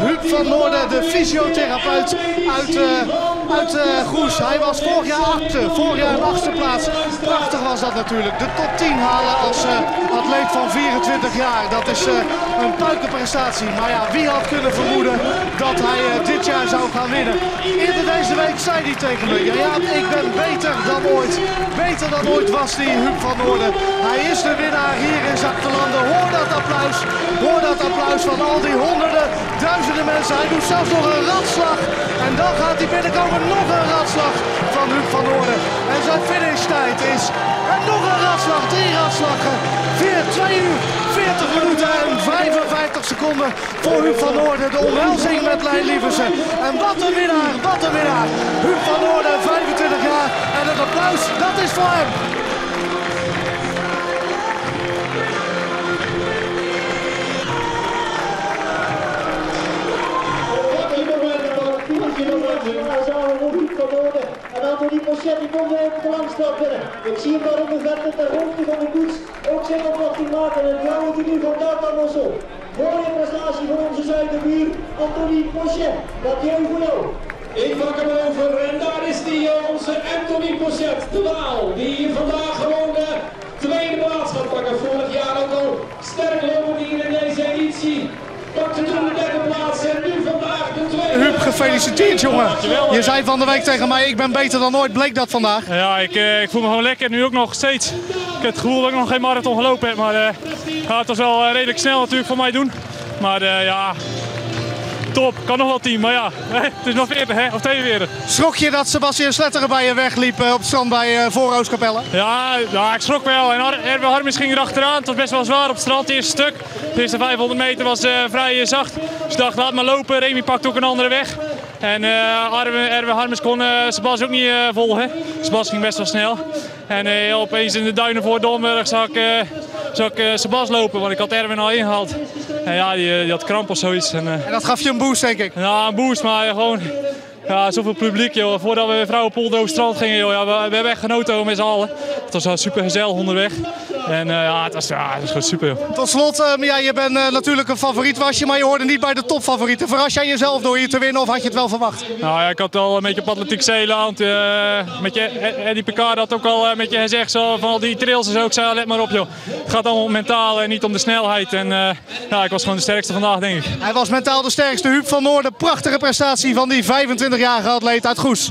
Huub van Noorden, de fysiotherapeut uit Goes. Hij was vorig jaar een 8e plaats. Prachtig was dat natuurlijk. De top 10 halen als atleet van 24 jaar. Dat is een puikenprestatie. Maar ja, wie had kunnen vermoeden dat hij dit jaar zou gaan winnen? Eerder deze week zei hij tegen me, ja, ik ben beter dan ooit. Beter dan ooit was die Huub van Noorden. Hij is de winnaar hier in Zachtelanden. Hoor dat applaus. Hoor dat applaus van al die honderden, duizenden mensen. Hij doet zelfs nog een ratslag. En dan gaat hij binnenkomen, nog een ratslag van Huub van Noorden. En zijn finishtijd is nog een ratslag, 3 ratslagen. 2 uur, 40 minuten en 55 seconden voor Huub van Noorden. De omhelzing met Lijn Lieversen. En wat een winnaar, wat een winnaar. Huub van Noorden, 25 jaar. En het applaus, dat is voor hem. En Anthony Pochet die komt weer op de langstap binnen. Ik zie hem daar op de vette ter hoogte van de koets ook zijn opwachting maken. En die houden we nu van Datan Mossel. Mooie prestatie van onze zuiderbuur Anthony Pochet. Dat juist voor jou. Ik pak hem over en daar is die onze Anthony Pochet, de Waal. Die vandaag gewoon de tweede plaats gaat pakken. Vorig jaar ook al sterk lopen hier in deze editie. Pakte toen de derde plaats en nu vandaag de tweede. Huub, gefeliciteerd jongen. Je zei van de week tegen mij, ik ben beter dan ooit. Bleek dat vandaag? Ja, ik voel me gewoon lekker. Nu ook nog steeds. Ik heb het gevoel dat ik nog geen marathon gelopen heb. Maar het was wel redelijk snel natuurlijk voor mij doen. Maar ja, top. Kan nog wel 10, maar ja, het is nog 40 hè, of 42. Schrok je dat Sebastian Sletteren bij je wegliep op het strand bij voor Oostkapelle? Ja, ik schrok wel. En Erwin Harmes ging erachteraan. Het was best wel zwaar op het strand, het eerste stuk. De eerste 500 meter was vrij zacht. Dus ik dacht, laat maar lopen. Remy pakt ook een andere weg. En Erwin Harmes kon Sebas ook niet volgen. Sebas ging best wel snel. En opeens in de duinen voor Domburg zag ik Sebas lopen, want ik had Erwin al ingehaald. En ja, die had kramp of zoiets. En dat gaf je een boost, denk ik? Ja, een boost, maar gewoon ja, zoveel publiek. Joh. Voordat we vrouwenpool over strand gingen, joh, ja, we hebben echt genoten met z'n allen. Het was super gezellig onderweg. En ja, het was gewoon super. Joh. Tot slot, ja, je bent natuurlijk een favoriet was je, maar je hoorde niet bij de topfavorieten. Verras jij jezelf door hier te winnen of had je het wel verwacht? Nou ja, ik had wel een beetje op Atletiek Zeeland. Eddie Picard had ook al een beetje gezegd zo, van al die trails en zo. Ik zei, let maar op joh. Het gaat allemaal om mentaal en niet om de snelheid. En ja, ik was gewoon de sterkste vandaag, denk ik. Hij was mentaal de sterkste. Huub van Noorden, prachtige prestatie van die 25-jarige atleet uit Goes.